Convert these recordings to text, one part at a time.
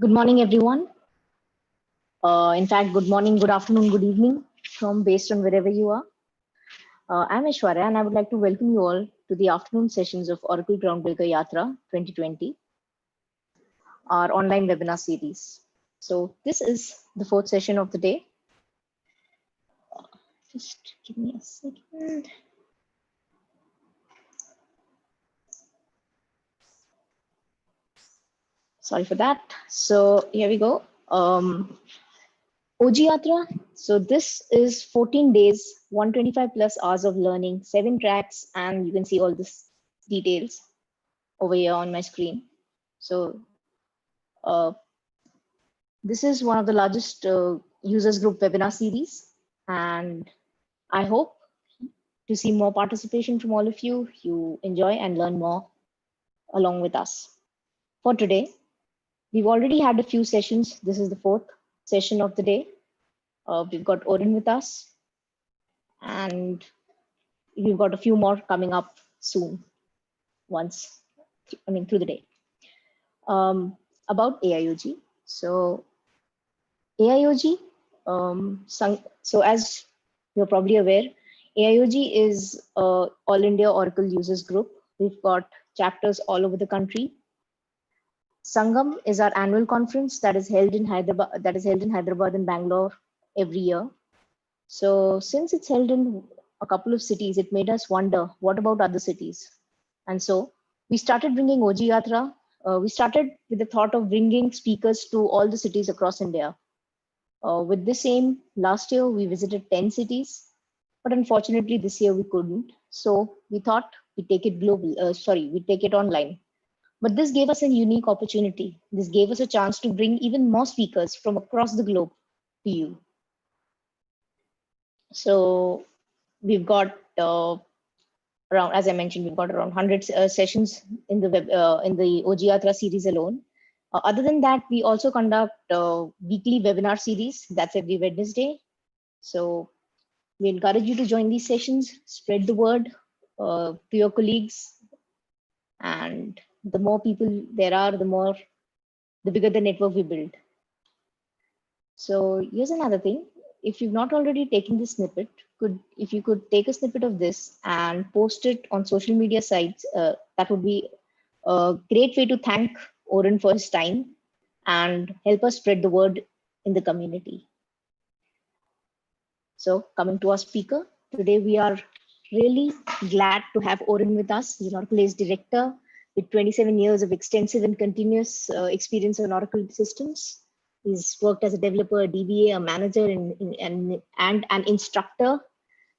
Good morning, everyone. In fact, good morning, good afternoon, good evening, from based on wherever you are. I'm Aishwarya, and I would like to welcome you all to the afternoon sessions of Oracle Groundbreaker Yatra 2020, our online webinar series. So this is the fourth session of the day. Just give me a second. Sorry for that. So here we go. OG Yatra. So this is 14 days, 125 plus hours of learning, 7 tracks, and you can see all this details over here on my screen. So this is one of the largest users group webinar series, and I hope to see more participation from all of you. You enjoy and learn more along with us. For today, we've already had a few sessions. This is the fourth session of the day. We've got Oren with us, and we've got a few more coming up soon, through the day. About AIOG. So AIOG, so as you're probably aware, AIOG is All India Oracle Users Group. We've got chapters all over the country. Sangam is our annual conference that is held in Hyderabad and Bangalore every year. So since it's held in a couple of cities, it made us wonder, what about other cities? And so we started bringing OG Yatra. We started with the thought of bringing speakers to all the cities across India. With this aim, last year we visited 10 cities, but unfortunately this year we couldn't. So we thought we'd take it we'd take it online. But this gave us a unique opportunity. This gave us a chance to bring even more speakers from across the globe to you. So we've got around, as I mentioned, we've got around 100 sessions in the OG Yatra series alone. Other than that, we also conduct weekly webinar series. That's every Wednesday. So we encourage you to join these sessions, spread the word to your colleagues, and the more people there are, the bigger the network we build. So here's another thing. If you've not already taken this snippet, if you could take a snippet of this and post it on social media sites, that would be a great way to thank Oren for his time and help us spread the word in the community. So coming to our speaker, today we are really glad to have Oren with us. He's an Oracle-based director with 27 years of extensive and continuous experience on Oracle systems. He's worked as a developer, a DBA, a manager, and an instructor.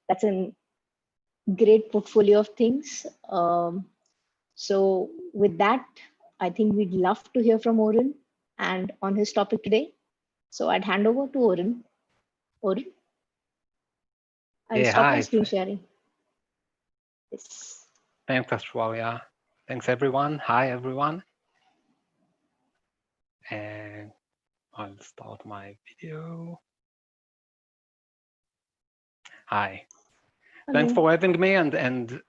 That's a great portfolio of things. So with that, I think we'd love to hear from Oren and on his topic today. So I'd hand over to Oren. Oren? I'll stop my screen sharing. Yes. Thanks, Aishwarya. Thanks, everyone. Hi, everyone. And I'll start my video. Hi. Hello. Thanks for having me. And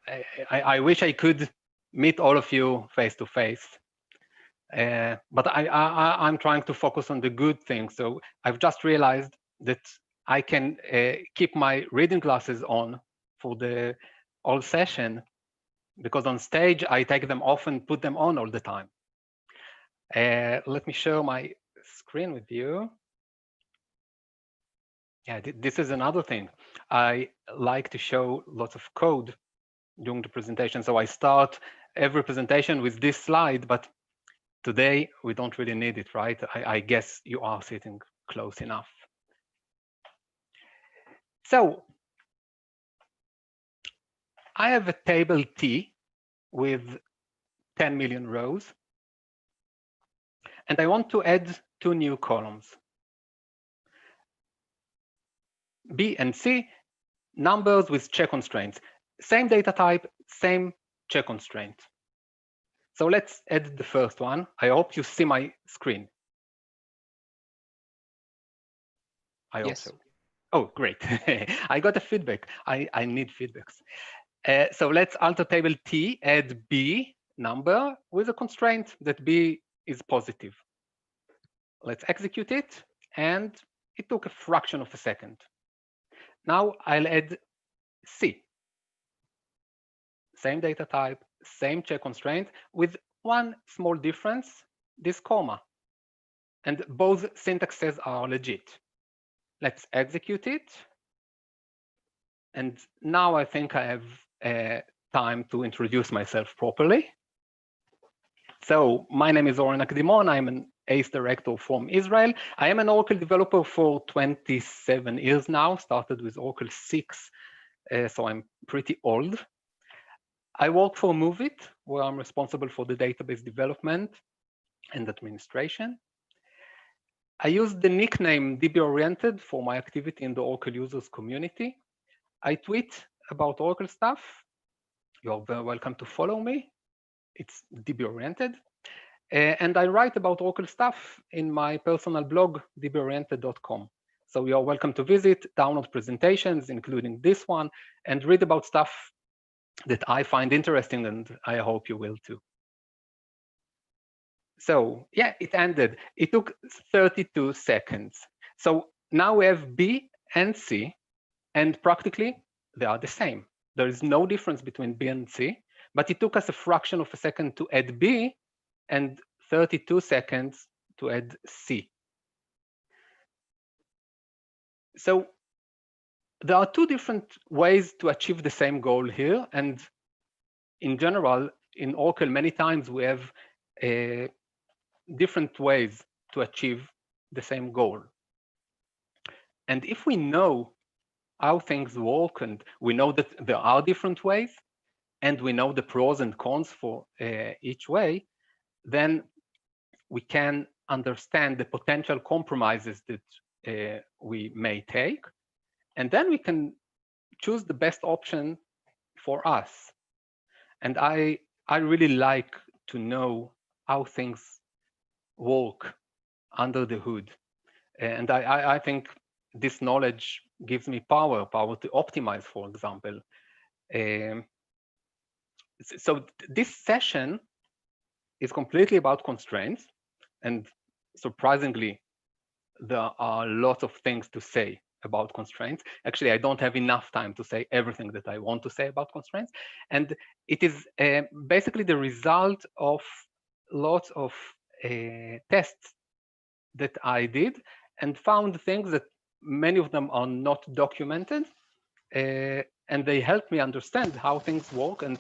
I wish I could meet all of you face to face. But I'm trying to focus on the good things. So I've just realized that I can keep my reading glasses on for the whole session, because on stage I take them off and put them on all the time. Let me share my screen with you. Yeah, this is another thing. I like to show lots of code during the presentation. So I start every presentation with this slide, but today we don't really need it, right? I guess you are sitting close enough. So I have a table T with 10 million rows, and I want to add 2 new columns. B and C, numbers with check constraints. Same data type, same check constraint. So let's add the first one. I hope you see my screen. I hope so. Oh, great. I got a feedback. I need feedbacks. So let's alter table T, add B number with a constraint that B is positive. Let's execute it, and it took a fraction of a second. Now I'll add C. Same data type, same check constraint, with one small difference, this comma. And both syntaxes are legit. Let's execute it. And now I think I have time to introduce myself properly. So my name is Oren Akdimon. I'm an ACE director from Israel. I am an Oracle developer for 27 years now, started with Oracle 6, so I'm pretty old. I work for MoveIt, where I'm responsible for the database development and administration. I use the nickname DB-oriented for my activity in the Oracle users community. I tweet about Oracle stuff. You're very welcome to follow me. It's DB-oriented. And I write about Oracle stuff in my personal blog, dboriented.com. So you're welcome to visit, download presentations, including this one, and read about stuff that I find interesting, and I hope you will too. So yeah, it ended. It took 32 seconds. So now we have B and C, and practically they are the same. There is no difference between B and C, but it took us a fraction of a second to add B and 32 seconds to add C. So there are two different ways to achieve the same goal here. And in general, in Oracle, many times we have different ways to achieve the same goal. And if we know how things work, and we know that there are different ways, and we know the pros and cons for each way, then we can understand the potential compromises that we may take, and then we can choose the best option for us. And I really like to know how things work under the hood. And I think this knowledge gives me power to optimize, for example. So this session is completely about constraints, and surprisingly, there are lots of things to say about constraints. Actually, I don't have enough time to say everything that I want to say about constraints. And it is basically the result of lots of tests that I did, and found things that many of them are not documented, and they help me understand how things work, and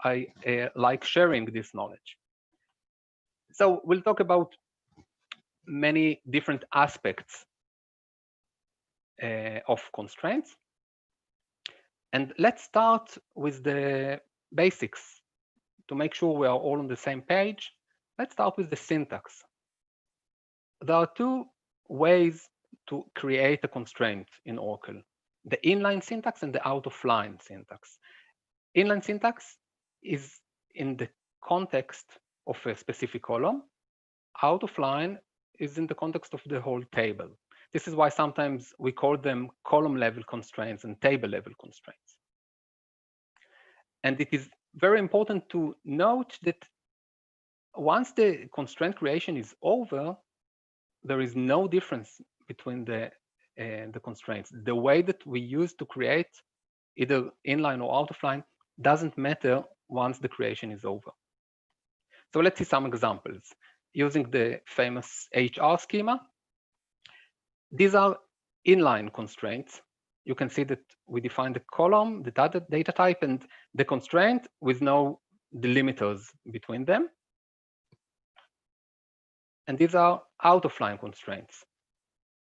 I like sharing this knowledge. So we'll talk about many different aspects of constraints. And let's start with the basics to make sure we are all on the same page. Let's start with the syntax. There are two ways to create a constraint in Oracle: the inline syntax and the out-of-line syntax. Inline syntax is in the context of a specific column. Out-of-line is in the context of the whole table. This is why sometimes we call them column-level constraints and table-level constraints. And it is very important to note that once the constraint creation is over, there is no difference between the constraints. The way that we use to create either inline or out-of-line doesn't matter once the creation is over. So let's see some examples. Using the famous HR schema, these are inline constraints. You can see that we define the column, the data type, and the constraint with no delimiters between them. And these are out-of-line constraints.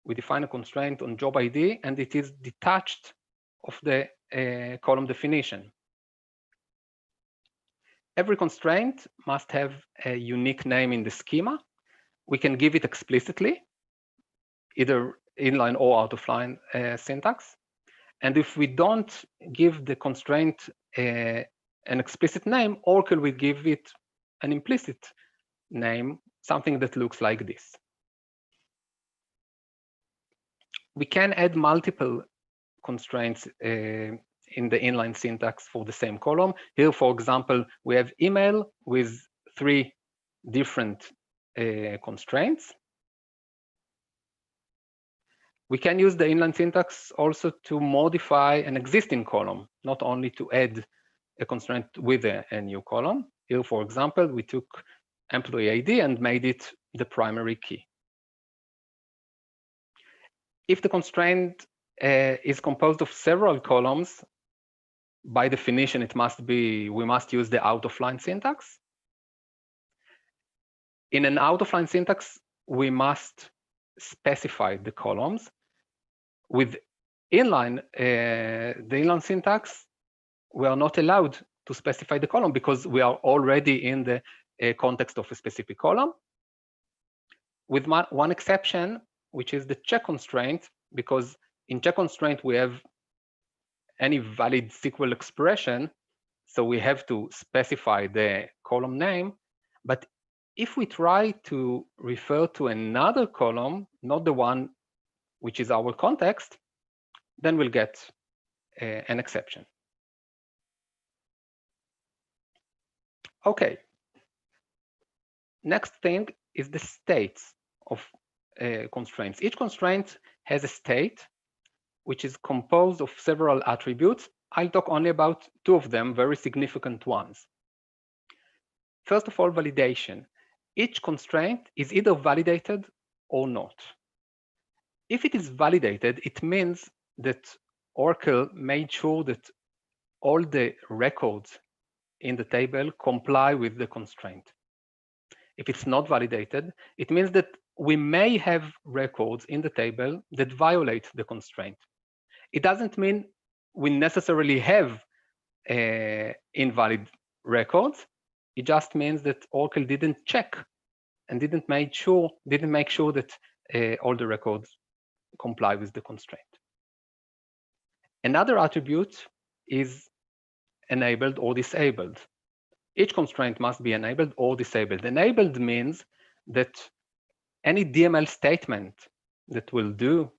We define a constraint on job ID, and it is detached of the column definition. Every constraint must have a unique name in the schema. We can give it explicitly, either inline or out-of-line syntax. And if we don't give the constraint an explicit name, Oracle will give it an implicit name, something that looks like this. We can add multiple constraints in the inline syntax for the same column. Here, for example, we have email with 3 different constraints. We can use the inline syntax also to modify an existing column, not only to add a constraint with a new column. Here, for example, we took employee ID and made it the primary key. If the constraint is composed of several columns, by definition, we must use the out-of-line syntax. In an out-of-line syntax, we must specify the columns. With the inline syntax, we are not allowed to specify the column because we are already in the context of a specific column. With one exception, which is the check constraint, because in check constraint, we have any valid SQL expression, so we have to specify the column name. But if we try to refer to another column, not the one which is our context, then we'll get an exception. Okay. Next thing is the states of constraints. Each constraint has a state which is composed of several attributes. I'll talk only about two of them, very significant ones. First of all, validation. Each constraint is either validated or not. If it is validated, it means that Oracle made sure that all the records in the table comply with the constraint. If it's not validated, it means that we may have records in the table that violate the constraint. It doesn't mean we necessarily have invalid records. It just means that Oracle didn't check and didn't make sure that all the records comply with the constraint. Another attribute is enabled or disabled. Each constraint must be enabled or disabled. Enabled means that any DML statement that we'll do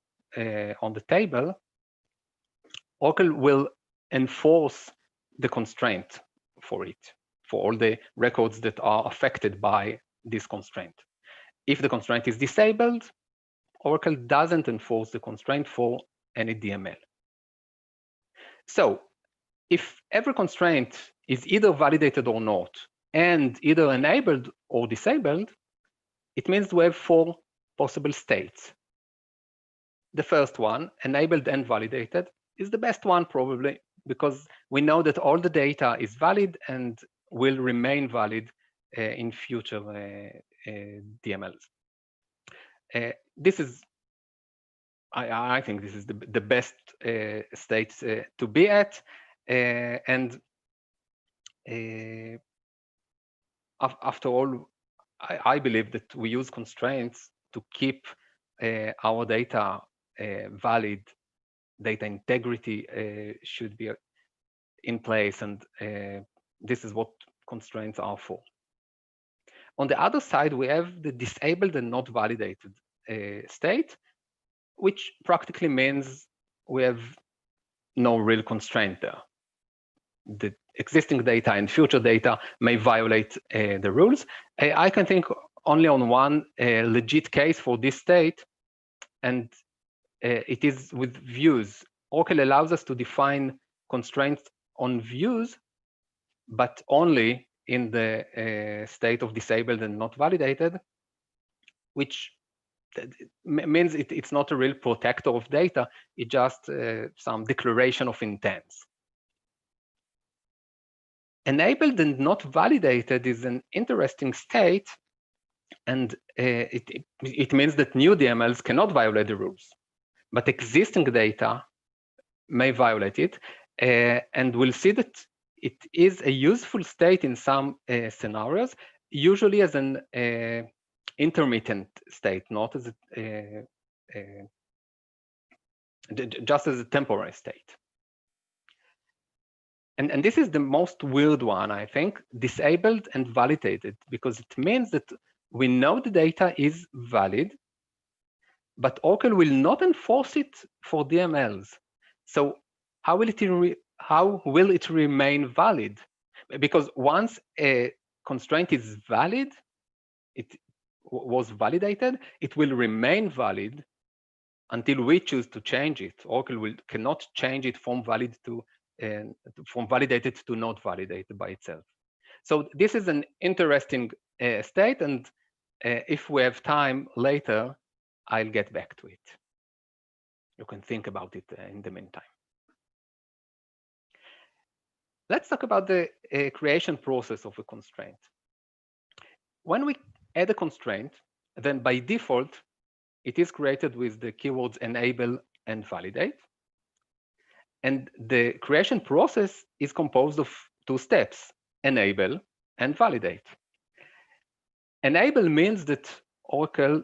on the table, Oracle will enforce the constraint for it, for all the records that are affected by this constraint. If the constraint is disabled, Oracle doesn't enforce the constraint for any DML. So if every constraint is either validated or not, and either enabled or disabled, it means we have four possible states. The first one, enabled and validated, is the best one probably, because we know that all the data is valid and will remain valid in future DMLs. I think this is the best state to be at. And after all, I believe that we use constraints to keep our data valid. Data integrity should be in place, and this is what constraints are for. On the other side, we have the disabled and not validated state, which practically means we have no real constraint there. The existing data and future data may violate the rules. I can think only on one legit case for this state, and it is with views. Oracle allows us to define constraints on views, but only in the state of disabled and not validated, which means it's not a real protector of data. It's just some declaration of intents. Enabled and not validated is an interesting state, and it means that new DMLs cannot violate the rules, but existing data may violate it. And we'll see that it is a useful state in some scenarios, usually as an intermittent state, not as just as a temporary state. And this is the most weird one, I think, disabled and validated, because it means that we know the data is valid, but Oracle will not enforce it for DMLs. So how will it remain valid? Because once a constraint is valid, it was validated, it will remain valid until we choose to change it. Oracle cannot change it from valid to from validated to not validated by itself. So this is an interesting state, and if we have time later, I'll get back to it. You can think about it in the meantime. Let's talk about the creation process of a constraint. When we add a constraint, then by default, it is created with the keywords enable and validate. And the creation process is composed of two steps, enable and validate. Enable means that Oracle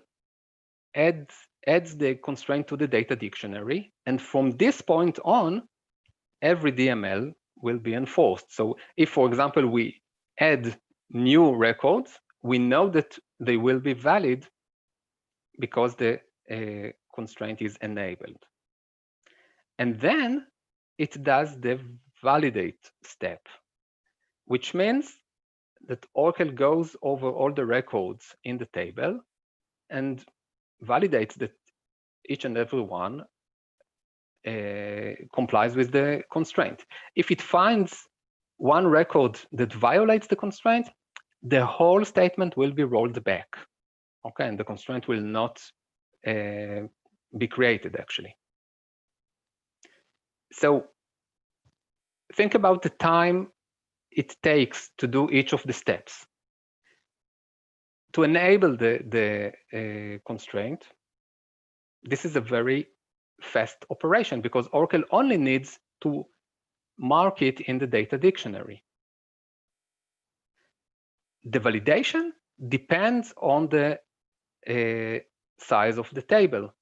adds the constraint to the data dictionary, and from this point on, every DML will be enforced. So if, for example, we add new records, we know that they will be valid because the constraint is enabled. And then it does the validate step, which means that Oracle goes over all the records in the table and validates that each and every one complies with the constraint. If it finds one record that violates the constraint, the whole statement will be rolled back. Okay, and the constraint will not be created actually. So think about the time it takes to do each of the steps. To enable the constraint, this is a very fast operation because Oracle only needs to mark it in the data dictionary. The validation depends on the size of the table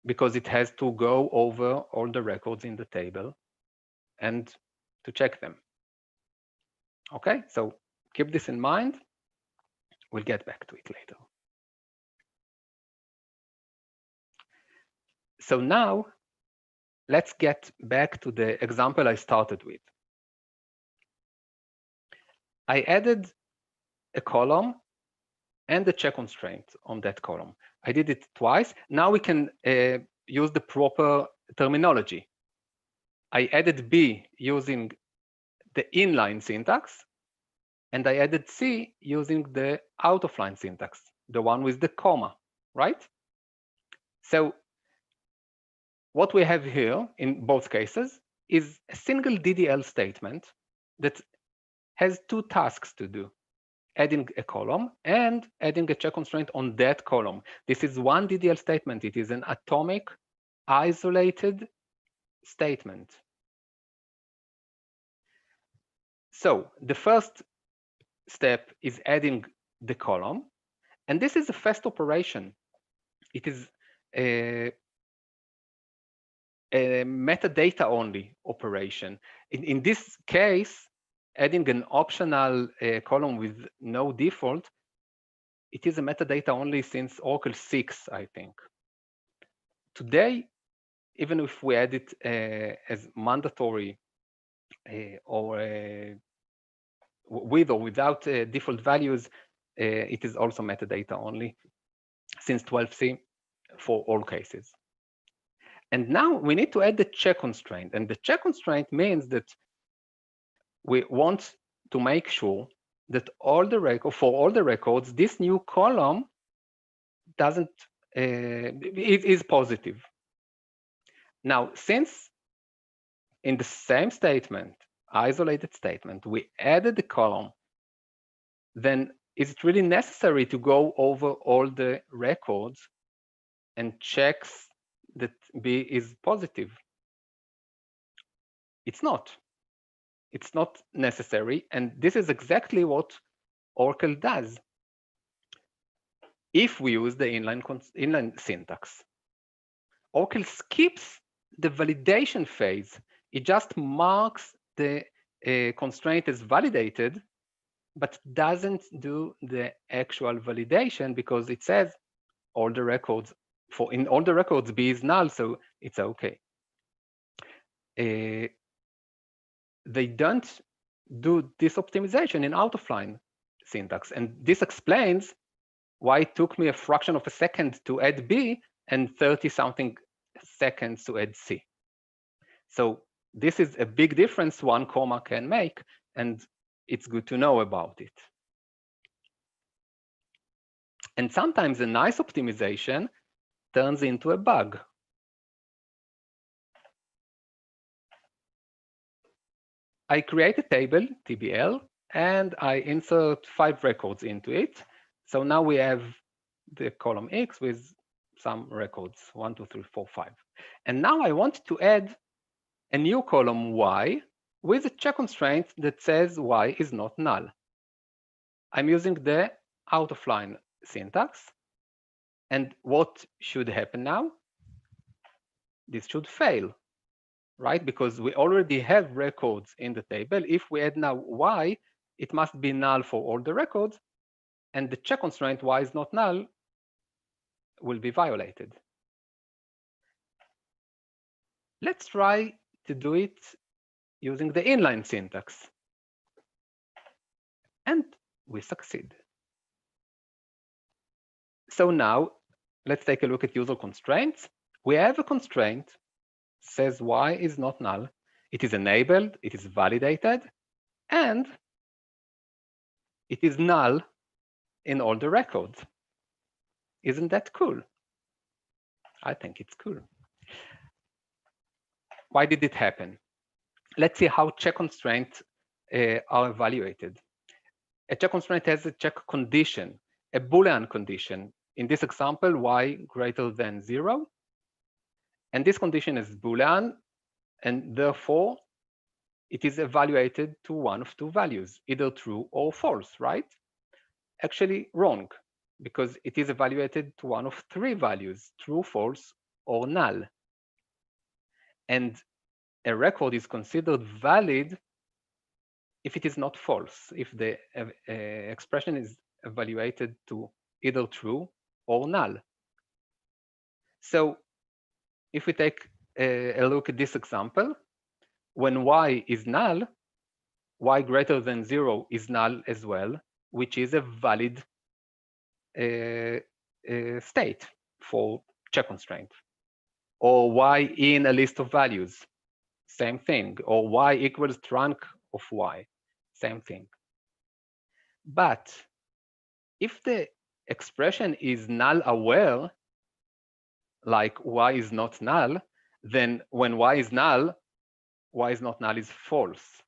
because it has to go over all the records in the table and to check them. Okay, so keep this in mind. We'll get back to it later. So now let's get back to the example I started with. I added a column and a check constraint on that column. I did it twice. Now we can use the proper terminology. I added B using the inline syntax, and I added C using the out-of-line syntax, the one with the comma, right? So what we have here in both cases is a single DDL statement that has two tasks to do, adding a column and adding a check constraint on that column. This is one DDL statement. It is an atomic, isolated statement. So the first step is adding the column, and this is a fast operation. It is a metadata only operation. In this case, adding an optional column with no default, it is a metadata only since Oracle 6, I think. Today, even if we add it as mandatory or with or without default values, it is also metadata only since 12c for all cases. And now we need to add the check constraint. And the check constraint means that we want to make sure that for all the records, this new column it is positive. Now, since in the same statement, isolated statement, we added the column, then is it really necessary to go over all the records and checks that B is positive? It's not. It's not necessary, and this is exactly what Oracle does if we use the inline syntax. Oracle skips the validation phase. It just marks the constraint as validated, but doesn't do the actual validation because it says all the records in all the records B is null, so it's okay. They don't do this optimization in out-of-line syntax, and this explains why it took me a fraction of a second to add B and 30-something seconds to add C. So this is a big difference one comma can make, and it's good to know about it. And sometimes a nice optimization turns into a bug. I create a table, TBL, and I insert 5 records into it. So now we have the column X with some records, 1, 2, 3, 4, 5. And now I want to add a new column Y with a check constraint that says Y is not null. I'm using the out-of-line syntax. And what should happen now? This should fail, right? Because we already have records in the table. If we add now Y, it must be null for all the records, and the check constraint Y is not null will be violated. Let's try to do it using the inline syntax. And we succeed. So now let's take a look at user constraints. We have a constraint says Y is not null. It is enabled, it is validated, and it is null in all the records. Isn't that cool? I think it's cool. Why did it happen? Let's see how check constraints are evaluated. A check constraint has a check condition, a Boolean condition. In this example, Y greater than 0. And this condition is Boolean, and therefore it is evaluated to one of 2 values, either true or false, right? Actually wrong, because it is evaluated to one of 3 values, true, false, or null. And a record is considered valid if it is not false, if the expression is evaluated to either true or null. So if we take a look at this example, when Y is null, Y greater than 0 is null as well, which is a valid state for check constraint. Or Y in a list of values, same thing. Or Y equals trunc of Y, same thing. But if the expression is null aware, like Y is not null, then when Y is null, Y is not null is false.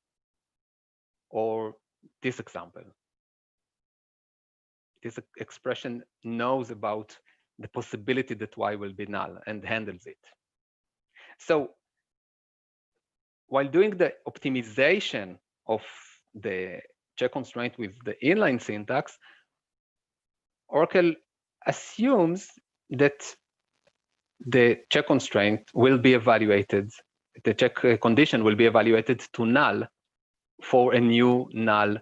Or this example. This expression knows about the possibility that Y will be null and handles it. So while doing the optimization of the check constraint with the inline syntax, Oracle assumes that the check constraint will be evaluated, the check condition will be evaluated to null for a new null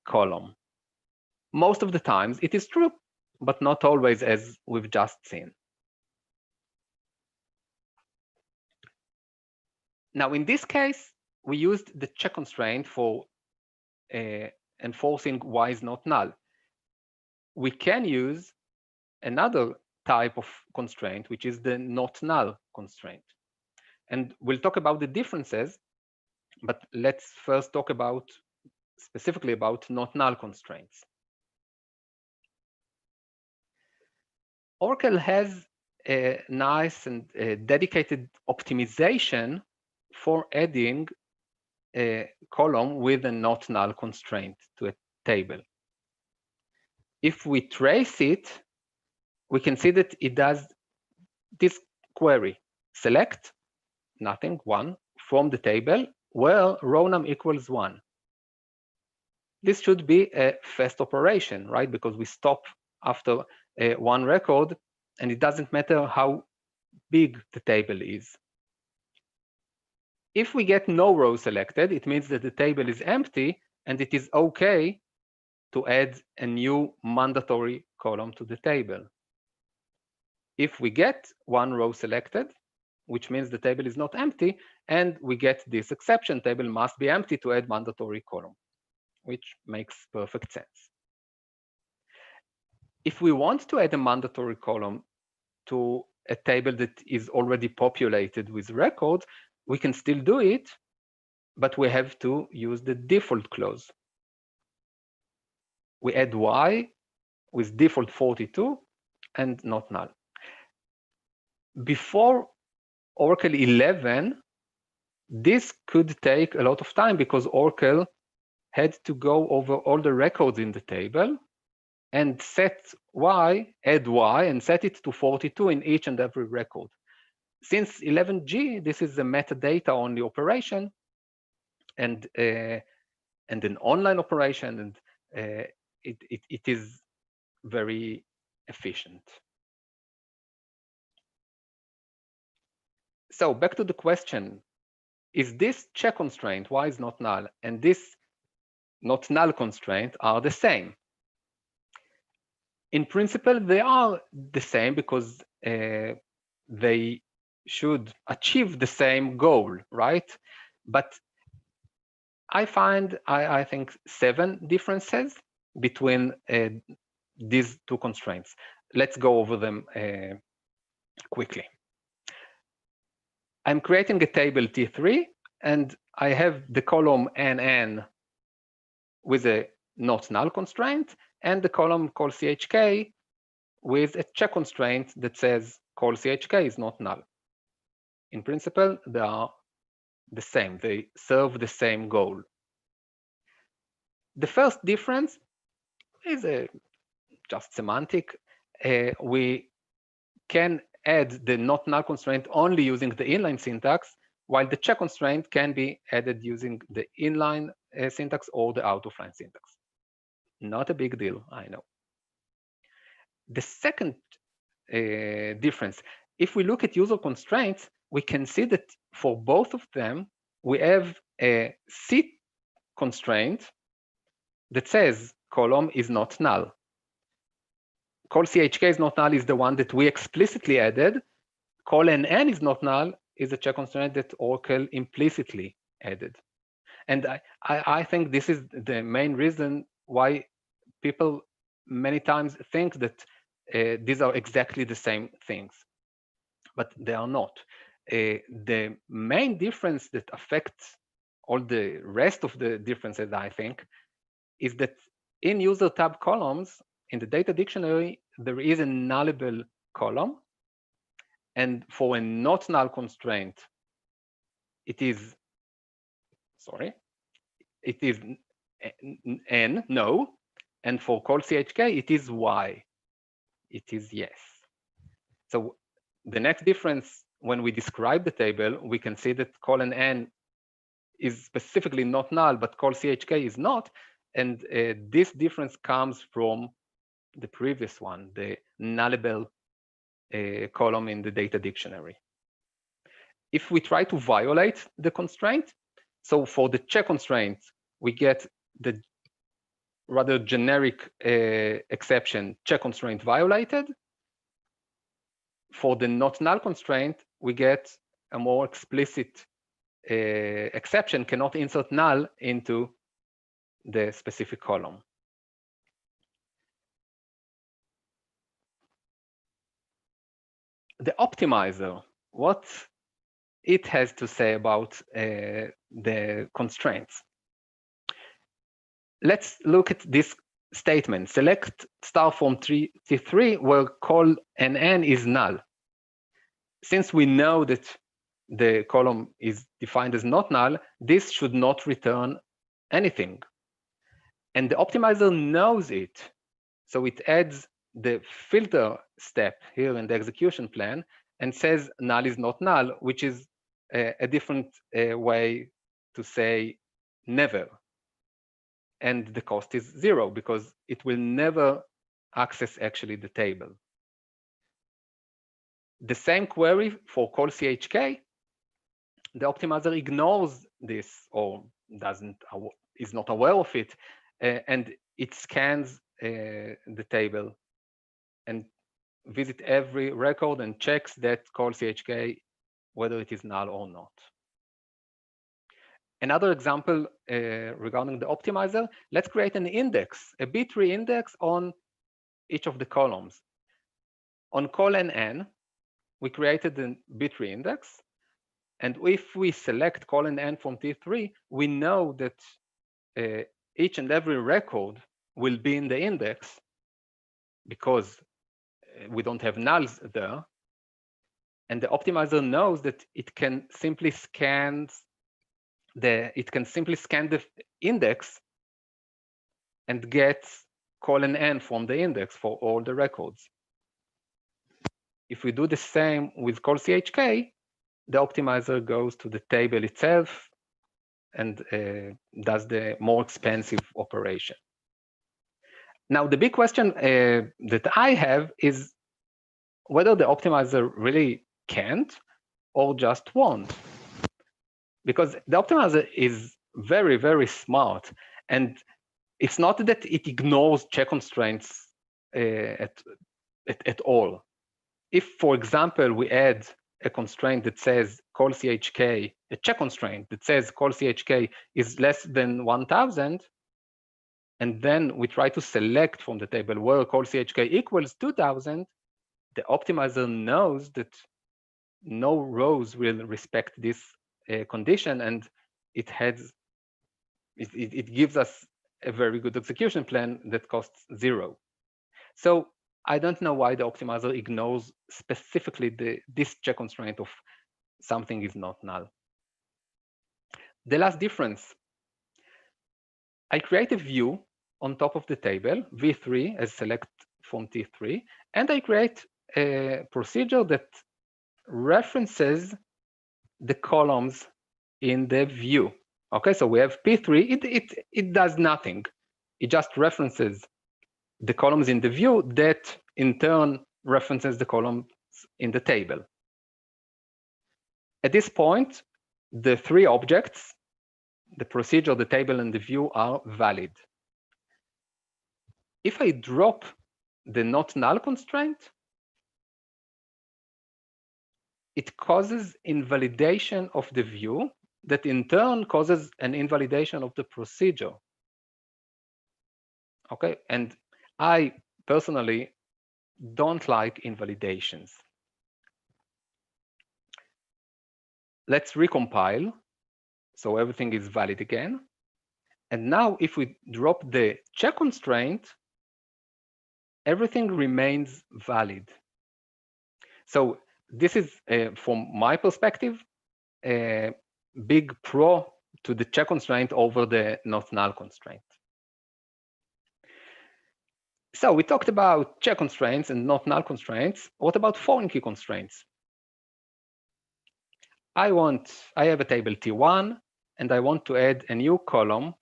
column. Most of the times it is true, but not always, as we've just seen. Now, in this case, we used the check constraint for enforcing Y is not null. We can use another type of constraint, which is the not null constraint. And we'll talk about the differences, but let's first talk about specifically about not null constraints. Oracle has a nice and dedicated optimization for adding a column with a not null constraint to a table. If we trace it, we can see that it does this query: select nothing, 1, from the table where row num equals 1. This should be a fast operation, right? Because we stop after 1 record, and it doesn't matter how big the table is. If we get no row selected, it means that the table is empty, and it is okay to add a new mandatory column to the table. If we get 1 row selected, which means the table is not empty, and we get this exception, table must be empty to add mandatory column, which makes perfect sense. If we want to add a mandatory column to a table that is already populated with records, we can still do it, but we have to use the default clause. We add y with default 42 and not null. Before Oracle 11, this could take a lot of time because Oracle had to go over all the records in the table and set y, add y, and set it to 42 in each and every record. Since 11G, this is a metadata only operation and an online operation, and it is very efficient. So back to the question, is this check constraint, why is not null, and this not null constraint are the same? In principle, they are the same because they should achieve the same goal, right? But I find, I think, 7 differences between these two constraints. Let's go over them quickly. I'm creating a table T3, and I have the column NN with a not null constraint, and the column call CHK with a check constraint that says call CHK is not null. In principle, they are the same. They serve the same goal. The first difference is just semantic. We can add the not null constraint only using the inline syntax, while the check constraint can be added using the inline syntax or the out-of-line syntax. Not a big deal, I know. The second difference, if we look at user constraints, we can see that for both of them, we have a C constraint that says column is not null. Call CHK is not null is the one that we explicitly added. Call NN is not null is a check constraint that Oracle implicitly added. And I think this is the main reason why people many times think that these are exactly the same things, but they are not. The main difference that affects all the rest of the differences, I think, is that in user tab columns, in the data dictionary, there is a nullable column. And for a not null constraint, it is, it is N, no. And for call CHK, it is Y, it is yes. So the next difference, when we describe the table, we can see that call N is specifically not null, but call CHK is not. And this difference comes from the previous one, the nullable column in the data dictionary. If we try to violate the constraint, so for the check constraint, we get the rather generic exception, check constraint violated. For the not null constraint, we get a more explicit exception, cannot insert null into the specific column. The optimizer, what it has to say about the constraints. Let's look at this statement. Select star from T3 where call NN is null. Since we know that the column is defined as not null, this should not return anything. And the optimizer knows it. So it adds the filter step here in the execution plan and says null is not null, which is a different way to say never. And the cost is 0 because it will never access actually the table. The same query for call CHK, the optimizer ignores this or is not aware of it, and it scans the table and visit every record and checks that call CHK whether it is null or not. Another example regarding the optimizer, let's create an index, a B-tree index on each of the columns. On call NN, we created a B3 index. And if we select :n from T3, we know that each and every record will be in the index because we don't have nulls there. And the optimizer knows that it can simply scan the index and get :n from the index for all the records. If we do the same with call_chk, the optimizer goes to the table itself and does the more expensive operation. Now, the big question that I have is whether the optimizer really can't or just won't. Because the optimizer is very, very smart. And it's not that it ignores check constraints at all. If, for example, we add a constraint that says call_chk, a check constraint that says call_chk is less than 1000, and then we try to select from the table where call_chk equals 2000, the optimizer knows that no rows will respect this condition, and it gives us a very good execution plan that costs 0. So I don't know why the optimizer ignores specifically this check constraint of something is not null. The last difference, I create a view on top of the table, v3 as select from T3, and I create a procedure that references the columns in the view. Okay, so we have P3, it does nothing. It just references the columns in the view that in turn references the columns in the table. At this point, the three objects, the procedure, the table, and the view are valid. If I drop the not null constraint, it causes invalidation of the view that in turn causes an invalidation of the procedure. Okay, and I personally don't like invalidations. Let's recompile so everything is valid again. And now if we drop the check constraint, everything remains valid. So this is, from my perspective, a big pro to the check constraint over the not null constraint. So we talked about check constraints and not null constraints. What about foreign key constraints? I have a table T1, and I want to add a new column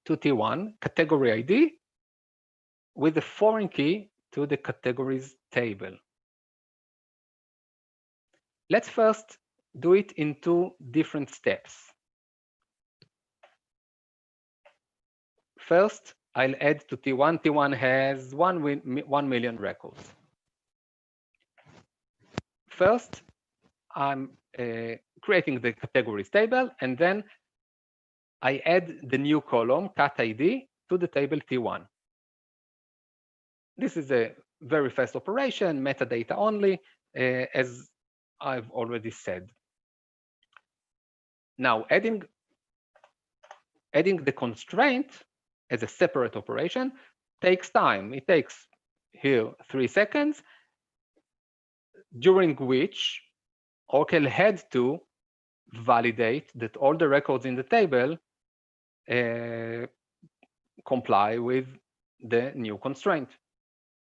to T1, category ID, with a foreign key to the categories table. Let's first do it in two different steps. First, I'll add to T1. T1 has 1 million records. First, I'm creating the categories table, and then I add the new column, cat ID, to the table T1. This is a very fast operation, metadata only, as I've already said. Now, adding the constraint as a separate operation takes time. It takes here 3 seconds, during which Oracle had to validate that all the records in the table comply with the new constraint.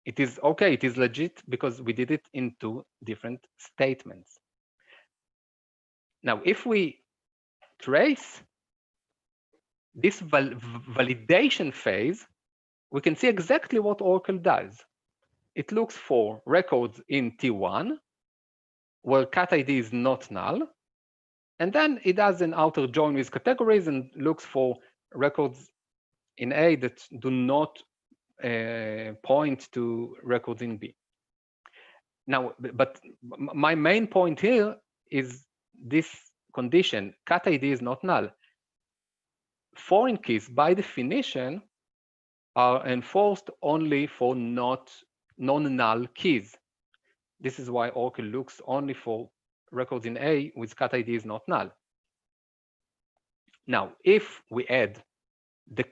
It is okay, it is legit because we did it in 2 different statements. Now, if we trace this validation phase, we can see exactly what Oracle does. It looks for records in T1 where cat ID is not null, and then it does an outer join with categories and looks for records in A that do not point to records in B. Now, but my main point here is this condition, cat ID is not null. Foreign keys, by definition, are enforced only for non-null keys. This is why Oracle looks only for records in A with cat ID is not null. Now, if we add the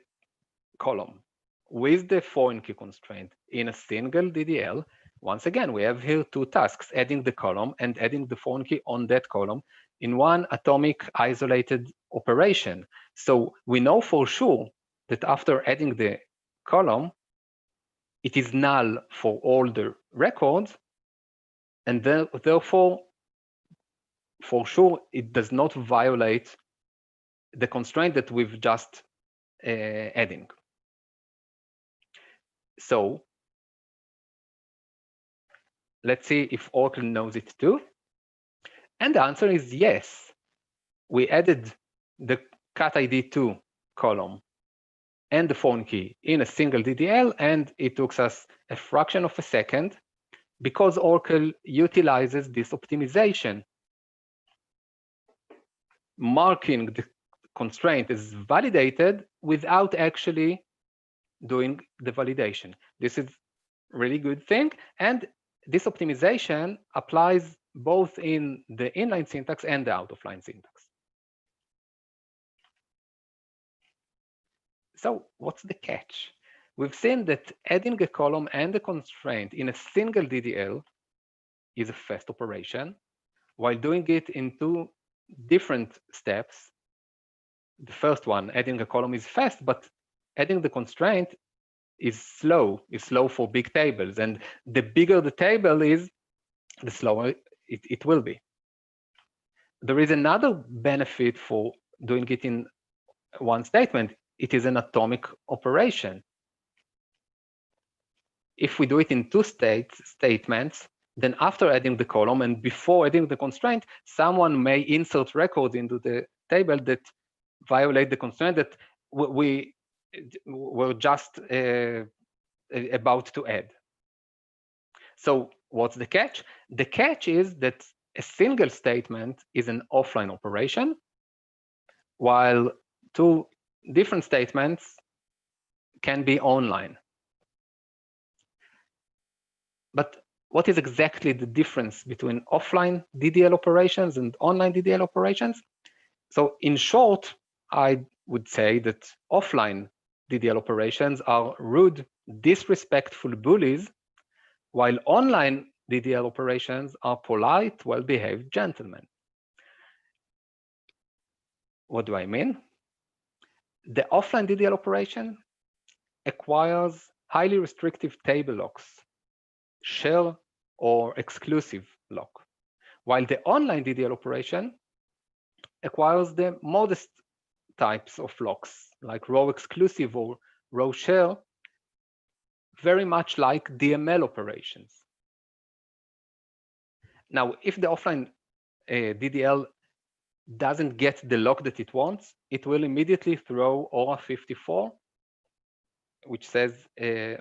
column with the foreign key constraint in a single DDL, once again, we have here two tasks, adding the column and adding the foreign key on that column in one atomic isolated operation. So we know for sure that after adding the column, it is null for all the records, and therefore, for sure, it does not violate the constraint that we've just adding. So let's see if Oracle knows it too. And the answer is yes. We added the cat ID2 column and the foreign key in a single DDL, and it took us a fraction of a second because Oracle utilizes this optimization, marking the constraint as validated without actually doing the validation. This is a really good thing, and this optimization applies both in the inline syntax and the out-of-line syntax. So what's the catch? We've seen that adding a column and a constraint in a single DDL is a fast operation, while doing it in two different steps. The first one, adding a column, is fast, but adding the constraint is slow for big tables. And the bigger the table is, the slower it will be. There is another benefit for doing it in one statement. It is an atomic operation. If we do it in two statements, then after adding the column and before adding the constraint, someone may insert records into the table that violate the constraint that we were just about to add. So what's the catch? The catch is that a single statement is an offline operation, while two different statements can be online. But what is exactly the difference between offline DDL operations and online DDL operations? So in short, I would say that offline DDL operations are rude, disrespectful bullies, while online DDL operations are polite, well-behaved gentlemen. What do I mean? The offline DDL operation acquires highly restrictive table locks, share or exclusive lock, while the online DDL operation acquires the modest types of locks, like row exclusive or row share, very much like DML operations. Now, if the offline DDL doesn't get the lock that it wants, it will immediately throw Aura 54, which says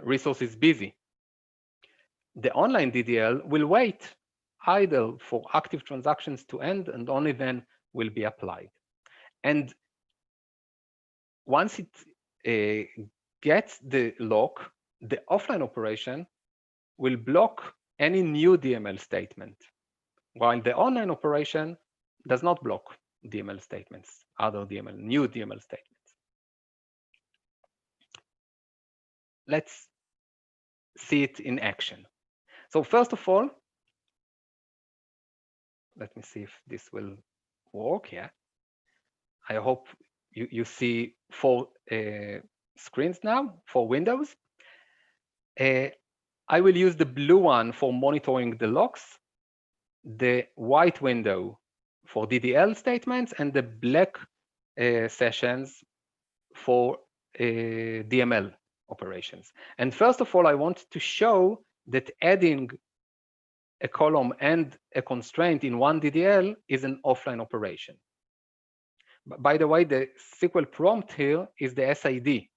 resource is busy. The online DDL will wait idle for active transactions to end, and only then will be applied. And once it gets the lock, the offline operation will block any new DML statement, while the online operation does not block DML statements, new DML statements. Let's see it in action. So first of all, let me see if this will work. Yeah, I hope you see 4 screens now for Windows. I will use the blue one for monitoring the locks, the white window for DDL statements, and the black sessions for DML operations. And first of all, I want to show that adding a column and a constraint in one DDL is an offline operation. By the way, the SQL prompt here is the SID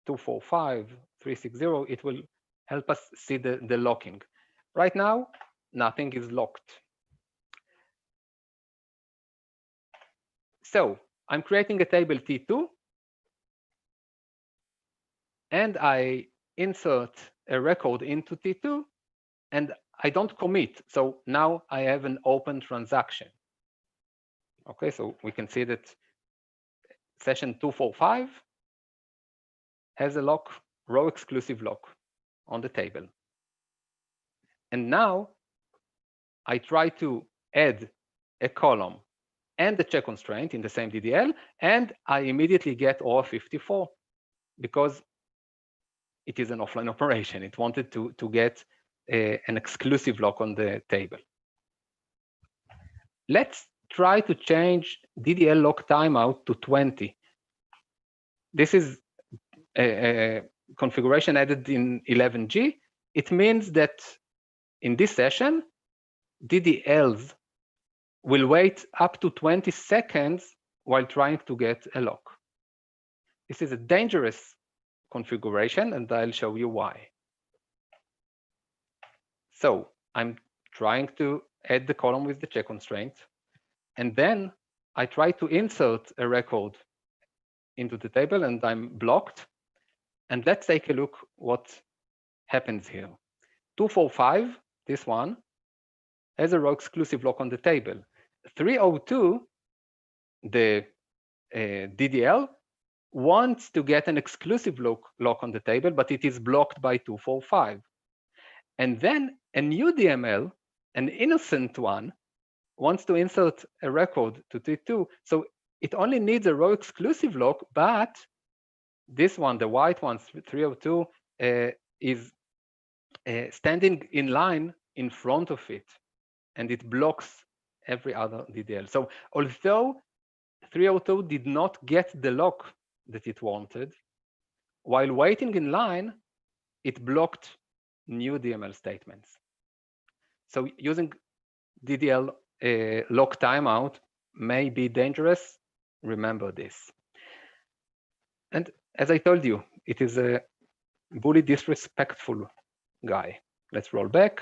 245360. It will help us see the locking. Right now, nothing is locked. So I'm creating a table T2, and I insert a record into T2, and I don't commit. So now I have an open transaction. Okay, so we can see that session 245 has a lock, row exclusive lock on the table. And now I try to add a column and the check constraint in the same DDL, and I immediately get OR 54 because it is an offline operation. It wanted to get an exclusive lock on the table. Let's try to change DDL lock timeout to 20. This is a configuration added in 11G. It means that in this session, DDLs will wait up to 20 seconds while trying to get a lock. This is a dangerous configuration, and I'll show you why. So I'm trying to add the column with the check constraint, and then I try to insert a record into the table, and I'm blocked. And let's take a look what happens here. 245, this one, has a row exclusive lock on the table. 302, the DDL, wants to get an exclusive lock on the table, but it is blocked by 245. And then a new DML, an innocent one, wants to insert a record to T2. So it only needs a row exclusive lock, but this one, the white one, 302, is standing in line in front of it, and it blocks every other DDL. So although 302 did not get the lock that it wanted, while waiting in line, it blocked new DML statements. So using DDL lock timeout may be dangerous. Remember this. And as I told you, it is a bully disrespectful guy. Let's roll back.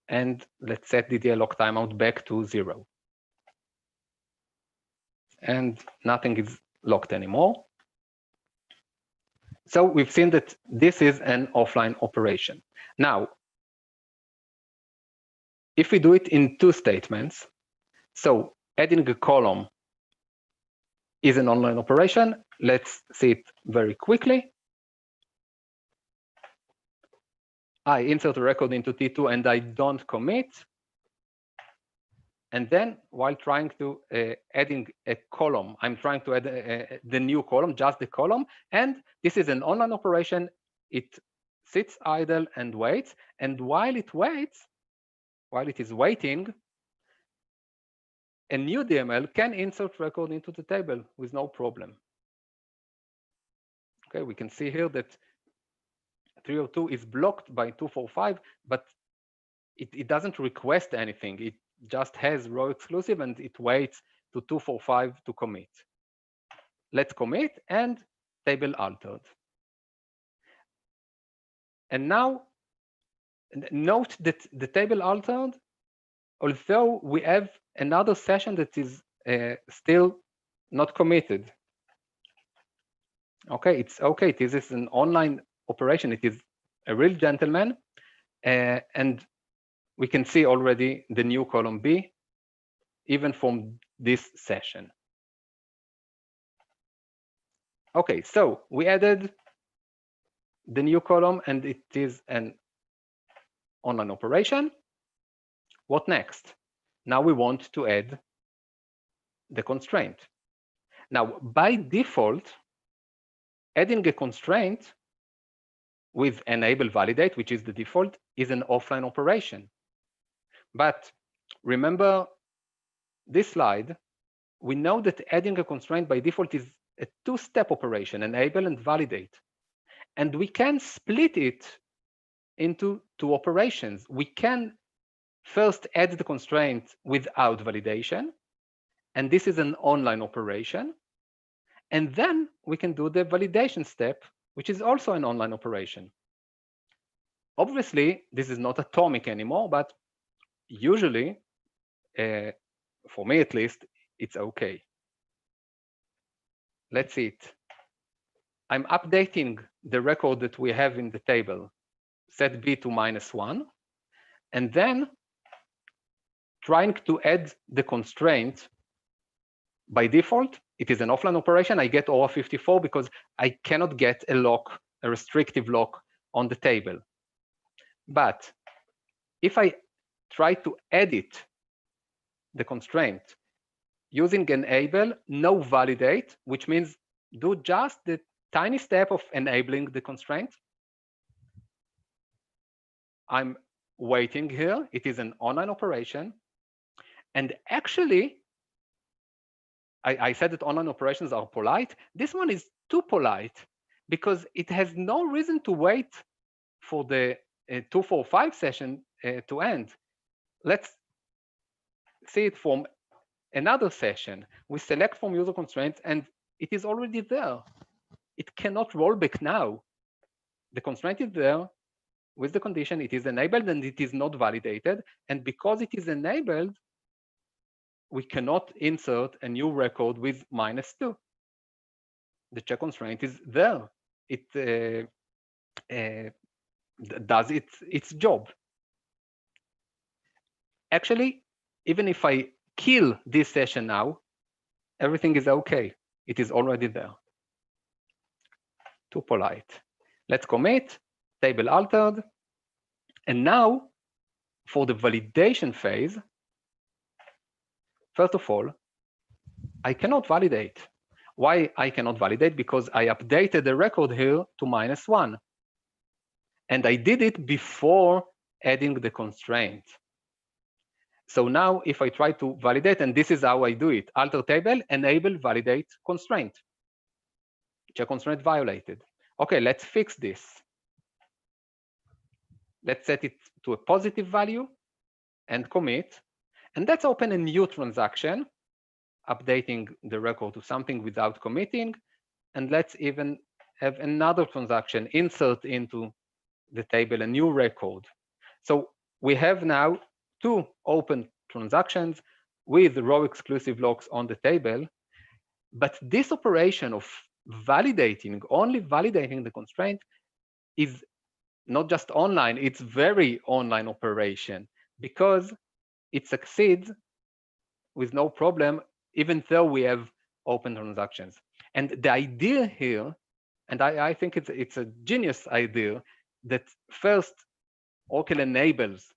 And let's set DDL lock timeout back to 0. And nothing is locked anymore. So we've seen that this is an offline operation. Now, if we do it in 2 statements, so adding a column is an online operation. Let's see it very quickly. I insert a record into T2 and I don't commit. And then while trying to adding a column, I'm trying to add the new column, just the column. And this is an online operation. It sits idle and waits. And while it waits, while it is waiting, a new DML can insert record into the table with no problem. Okay, we can see here that 302 is blocked by 245, but it doesn't request anything. It just has row exclusive and it waits to 245 to commit. Let's commit and table altered. And now note that the table altered, although we have another session that is still not committed. Okay, it's okay. This is an online operation. It is a real gentleman. And we can see already the new column B, even from this session. Okay, so we added the new column and it is an online operation. What next? Now we want to add the constraint. Now, by default, adding a constraint with enable validate, which is the default, is an offline operation. But remember this slide, we know that adding a constraint by default is a 2-step operation, enable and validate. And we can split it into 2 operations. We can first add the constraint without validation, and this is an online operation. And then we can do the validation step, which is also an online operation. Obviously, this is not atomic anymore, but usually, for me at least, it's okay. Let's see it. I'm updating the record that we have in the table. set b to -1, and then trying to add the constraint. By default, it is an offline operation. I get OR 54 because I cannot get a lock, a restrictive lock on the table. But if I try to edit the constraint using enable no validate, which means do just the tiny step of enabling the constraint, I'm waiting here. It is an online operation. And actually, I said that online operations are polite. This one is too polite because it has no reason to wait for the 245 session to end. Let's see it from another session. We select from user constraints and it is already there. It cannot roll back now. The constraint is there with the condition, it is enabled and it is not validated. And because it is enabled, we cannot insert a new record with -2. The check constraint is there. It does its job. Actually, even if I kill this session now, everything is okay. It is already there. Too polite. Let's commit, table altered. And now for the validation phase, first of all, I cannot validate. Why I cannot validate? Because I updated the record here to -1. And I did it before adding the constraint. So now if I try to validate, and this is how I do it, alter table, enable validate constraint. Check constraint violated. Okay, let's fix this. Let's set it to a positive value and commit. And let's open a new transaction, updating the record to something without committing. And let's even have another transaction, insert into the table a new record. So we have now 2 open transactions with row exclusive locks on the table. But this operation of validating, only validating the constraint is not just online, it's very online operation because it succeeds with no problem, even though we have open transactions. And the idea here, and I think it's a genius idea, that first Oracle enables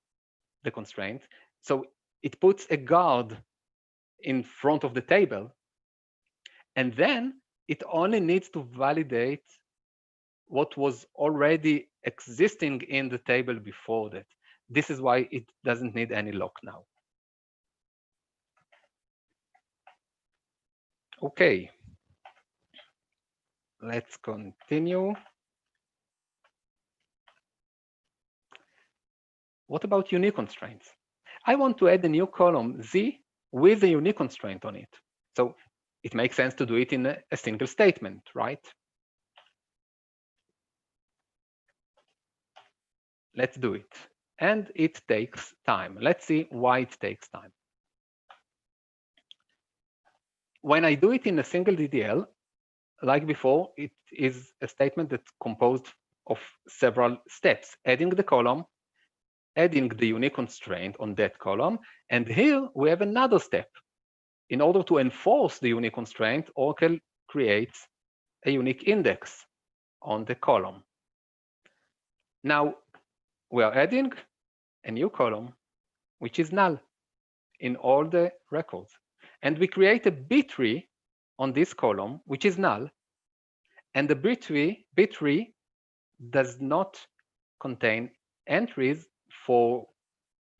the constraint. So it puts a guard in front of the table. And then it only needs to validate what was already existing in the table before that. This is why it doesn't need any lock now. Okay, let's continue. What about unique constraints? I want to add a new column Z with a unique constraint on it. So it makes sense to do it in a single statement, right? Let's do it. And it takes time. Let's see why it takes time. When I do it in a single DDL, like before, it is a statement that's composed of several steps, adding the column, adding the unique constraint on that column. And here we have another step. In order to enforce the unique constraint, Oracle creates a unique index on the column. Now we are adding a new column, which is null in all the records. And we create a B tree on this column, which is null. And the B tree does not contain entries for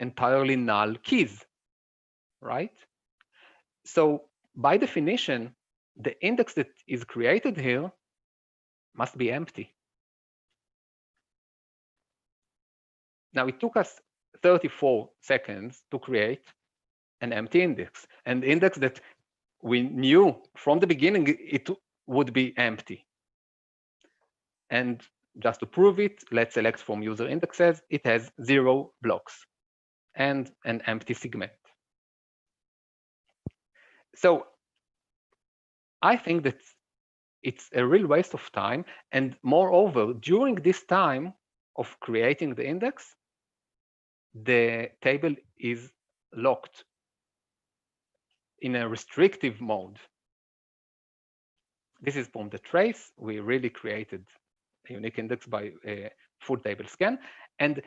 entirely null keys, right? So by definition, the index that is created here must be empty. Now it took us 34 seconds to create an empty index, an index that we knew from the beginning it would be empty. And just to prove it, let's select from user indexes. It has 0 blocks and an empty segment. So I think that it's a real waste of time. And moreover, during this time, of creating the index, the table is locked in a restrictive mode. This is from the trace. We really created a unique index by a full table scan. And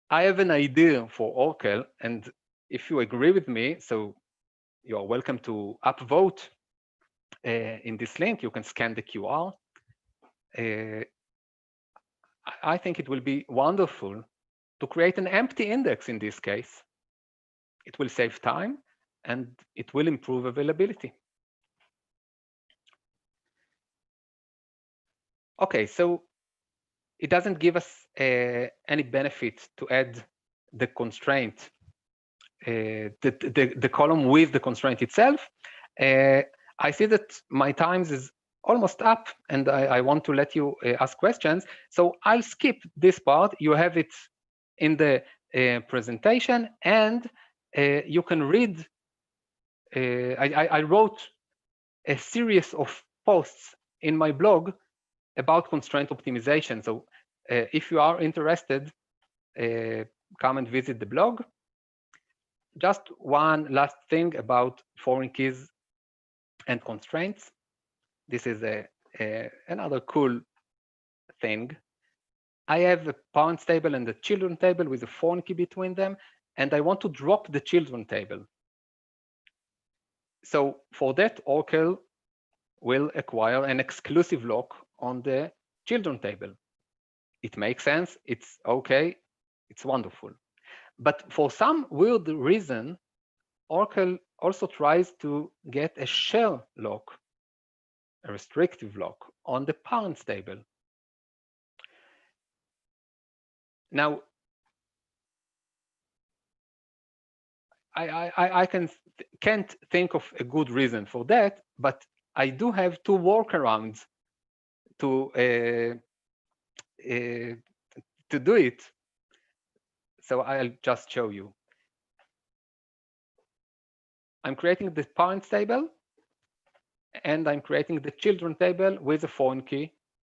I have an idea for Oracle, and if you agree with me, so you are welcome to upvote in this link. You can scan the QR. I think it will be wonderful to create an empty index in this case. It will save time and it will improve availability. Okay, so it doesn't give us any benefit to add the constraint, the column with the constraint itself. I see that my times is almost up, and I want to let you ask questions. So I'll skip this part. You have it in the presentation, and you can read. I wrote a series of posts in my blog about constraint optimization. So if you are interested, come and visit the blog. Just one last thing about foreign keys and constraints. This is another cool thing. I have a parents table and a children table with a foreign key between them, and I want to drop the children table. So for that, Oracle will acquire an exclusive lock on the children table. It makes sense, it's okay, it's wonderful. But for some weird reason, Oracle also tries to get a shell lock, a restrictive lock on the parents table. Now, I can't think of a good reason for that, but I do have two workarounds to do it. So I'll just show you. I'm creating the parents table, and I'm creating the children table with a foreign key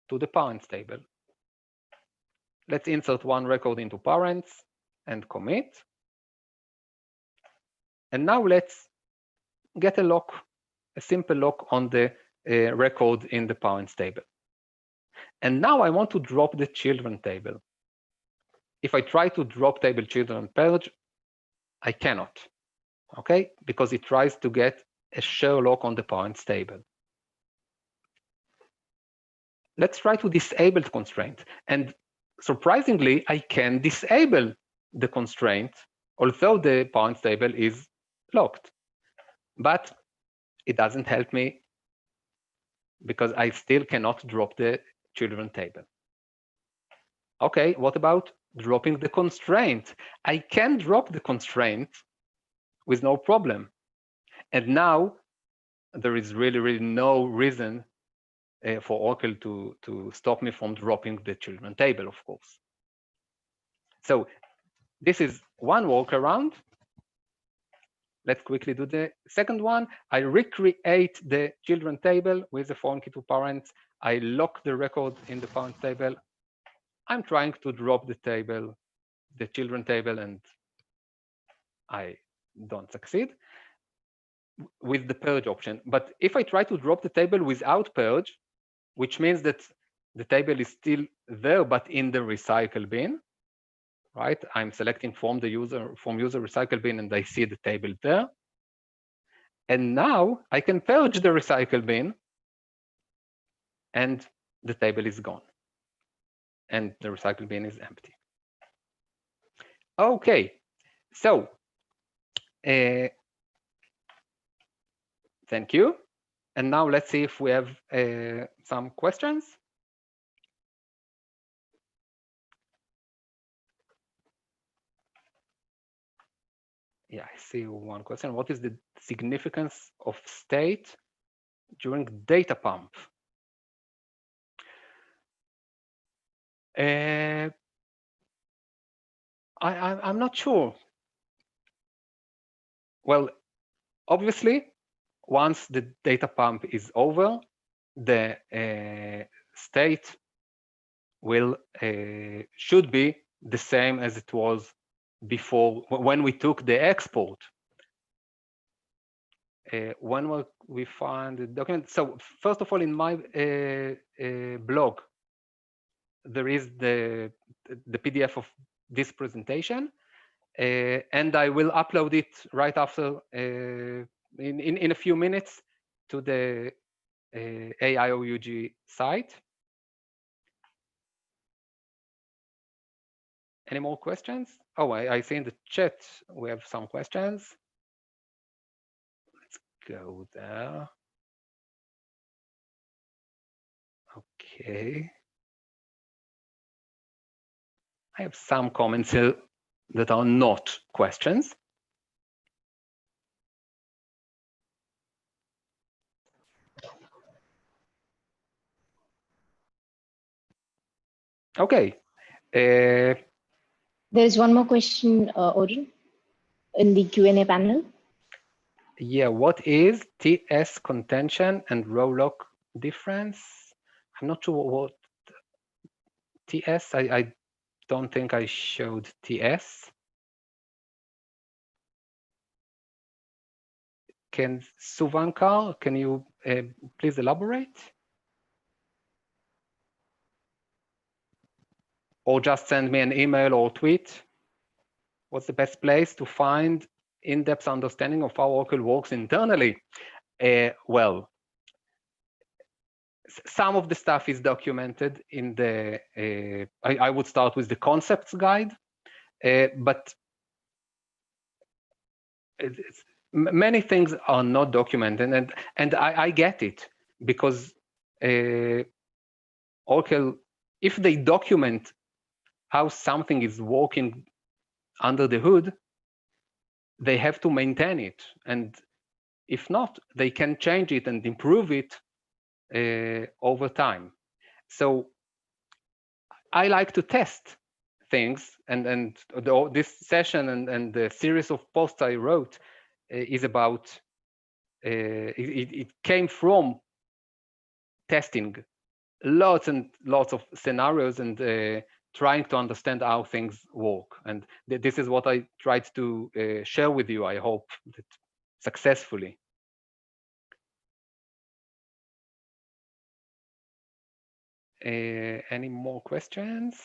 to the parents table. Let's insert one record into parents and commit. And now let's get a lock, a simple lock on the record in the parents table. And now I want to drop the children table. If I try to drop table children purge, I cannot, okay? Because it tries to get a share lock on the parents table. Let's try to disable the constraint. And surprisingly, I can disable the constraint, although the parents table is locked. But it doesn't help me because I still cannot drop the children table. Okay, what about dropping the constraint? I can drop the constraint with no problem. And now there is really no reason for Oracle to stop me from dropping the children table, of course. So this is one workaround. Let's quickly do the second one. I recreate the children table with the foreign key to parents. I lock the record in the parent table. I'm trying to drop the table, the children table, and I don't succeed with the purge option. But if I try to drop the table without purge, which means that the table is still there, but in the recycle bin, right? I'm selecting from user recycle bin, and I see the table there. And now I can purge the recycle bin, and the table is gone, and the recycle bin is empty. Okay, so thank you. And now let's see if we have some questions. Yeah, I see one question. What is the significance of state during data pump? I'm not sure. Well, obviously, once the data pump is over, the state will should be the same as it was before when we took the export. When will we find the document? So first of all, in my blog, there is the PDF of this presentation, and I will upload it right after in a few minutes to the AIOUG site. Any more questions? Oh, I see in the chat we have some questions. Let's go there. Okay. I have some comments here that are not questions. Okay. There's one more question, Oren, in the Q&A panel. Yeah, what is TS contention and row lock difference? I'm not sure what TS, I don't think I showed TS. Can Suvankar, can you please elaborate? Or just send me an email or tweet. What's the best place to find in-depth understanding of how Oracle works internally? Well, some of the stuff is documented in the, I would start with the concepts guide, but many things are not documented, and I get it, because Oracle, if they document how something is working under the hood, they have to maintain it, and if not, they can change it and improve it over time. So I like to test things, and this session and the series of posts I wrote is about, it came from testing lots and lots of scenarios and trying to understand how things work. And this is what I tried to share with you, I hope, that successfully. Any more questions?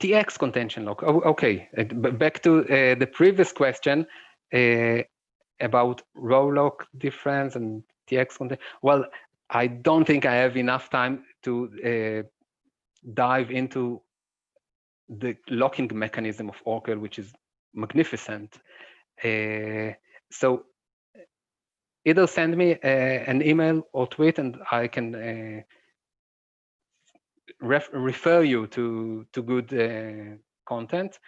TX contention lock. Oh, okay, back to the previous question about row lock difference and TX contention. Well, I don't think I have enough time to dive into the locking mechanism of Oracle, which is magnificent. So either send me an email or tweet, and I can refer you to good content,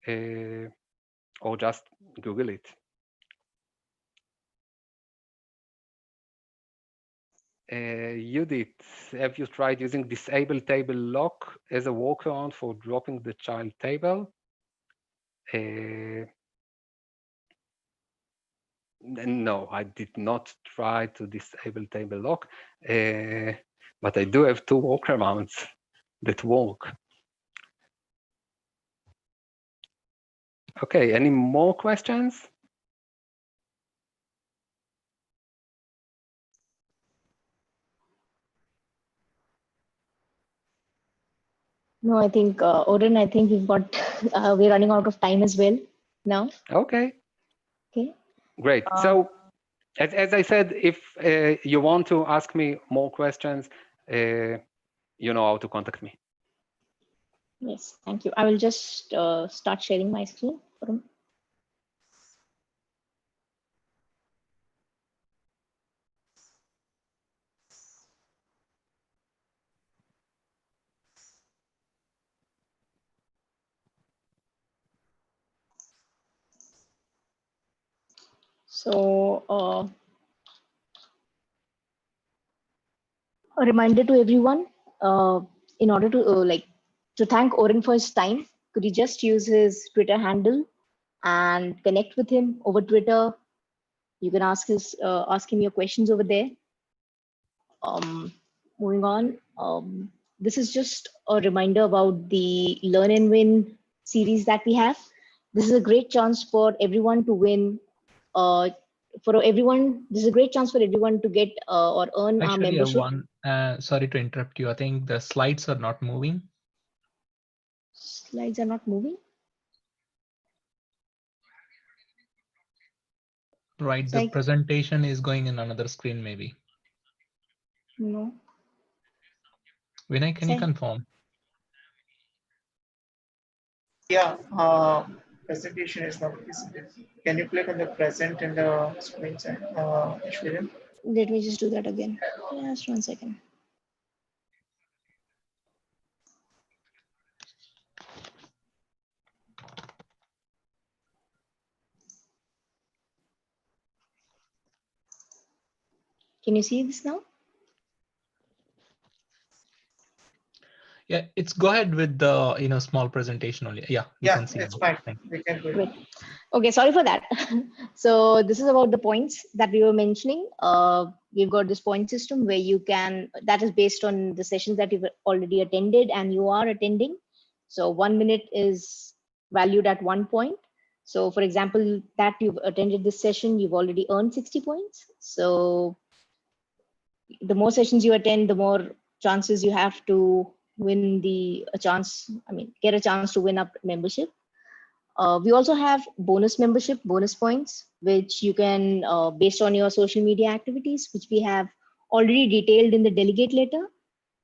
or just Google it. Judith, have you tried using disable table lock as a workaround for dropping the child table? No, I did not try to disable table lock, but I do have two workarounds that work. Okay, any more questions? No, I think, Oren, I think we've got, we're running out of time as well now. Okay. Okay. Great. So, as I said, if you want to ask me more questions, you know how to contact me. Yes, thank you. I will just start sharing my screen. So a reminder to everyone, in order to to thank Oren for his time, could you just use his Twitter handle and connect with him over Twitter? You can ask him your questions over there. moving on. This is just a reminder about the Learn and Win series that we have. This is a great chance for everyone to win. This is a great chance for everyone to get or earn our Actually, membership. sorry to interrupt you. I think the slides are not moving. Slides are not moving. Right, the presentation is going in another screen maybe. No. Vinay, can you confirm? Yeah, presentation is not visible. Can you click on the present in the screen, Ashwin? Let me just do that again. Just 1 second. Can you see this now? Yeah, it's go ahead with the small presentation only. Yeah, we can see. It's fine. We can do it. Okay, sorry for that. So this is about the points that we were mentioning. We've got this point system where you can, that is based on the sessions that you've already attended and you are attending. So 1 minute is valued at 1 point. So for example, that you've attended this session, you've already earned 60 points. So the more sessions you attend, the more chances you have to win get a chance to win up membership. We also have bonus membership, bonus points, which you can, based on your social media activities, which we have already detailed in the delegate letter,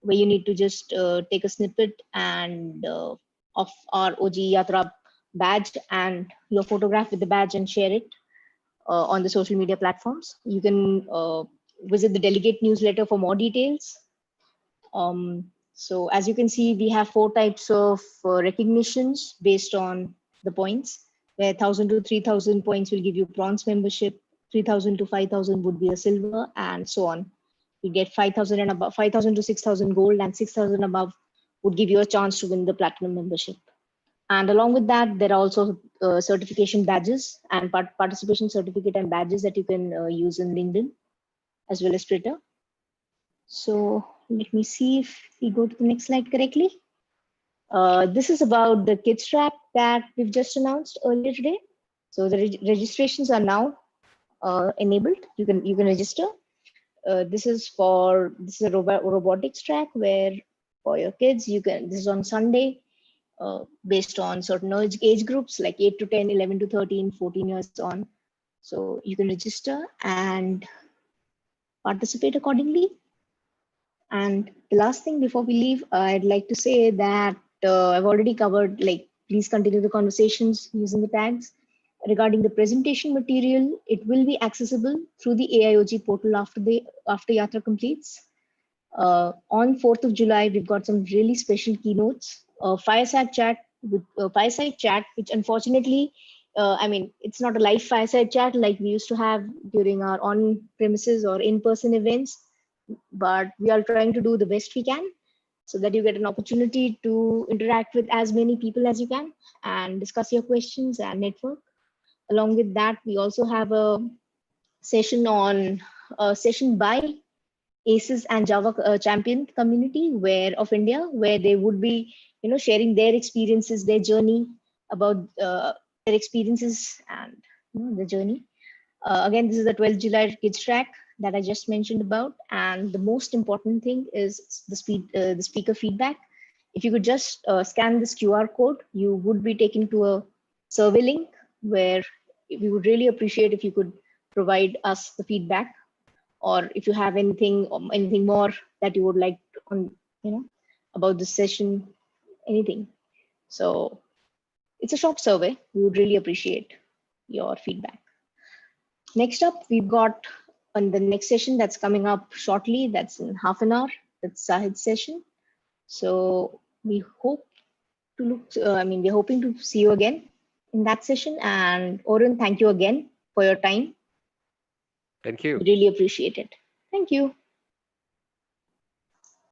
where you need to just take a snippet and of our OG Yatra badge and your photograph with the badge and share it on the social media platforms. You can visit the delegate newsletter for more details. So as you can see, we have 4 types of recognitions based on the points, where 1,000 to 3,000 points will give you bronze membership, 3,000 to 5,000 would be a silver, and so on. You get 5,000 and above, 5,000 to 6,000 gold, and 6,000 above would give you a chance to win the platinum membership. And along with that, there are also certification badges and participation certificate and badges that you can use in LinkedIn as well as Twitter. So let me see if we go to the next slide correctly. This is about the kids track that we've just announced earlier today. So the registrations are now enabled. You can register. This is a robotics track where for your kids this is on Sunday, based on certain age groups like 8 to 10, 11 to 13, 14 years on. So you can register and participate accordingly. And the last thing before we leave, I'd like to say that I've already covered, please continue the conversations using the tags. Regarding the presentation material, it will be accessible through the AIOG portal after Yatra completes. On 4th of July, we've got some really special keynotes, fireside chat, which unfortunately, it's not a live fireside chat like we used to have during our on-premises or in-person events, but we are trying to do the best we can so that you get an opportunity to interact with as many people as you can and discuss your questions and network. Along with that, we also have a session by ACES and Java champion community of India, where they would be, sharing their experiences, their journey about their experiences and the journey. Again, this is the 12th July Kids Track that I just mentioned about, and the most important thing is the speaker feedback. If you could just scan this QR code, you would be taken to a survey link where we would really appreciate if you could provide us the feedback, or if you have anything more that you would like on, about this session, anything. So it's a short survey. We would really appreciate your feedback. Next up, we've got on the next session that's coming up shortly. That's in half an hour. That's Sahid's session. So we hope to we're hoping to see you again in that session. And Orun, thank you again for your time. Thank you. We really appreciate it. Thank you.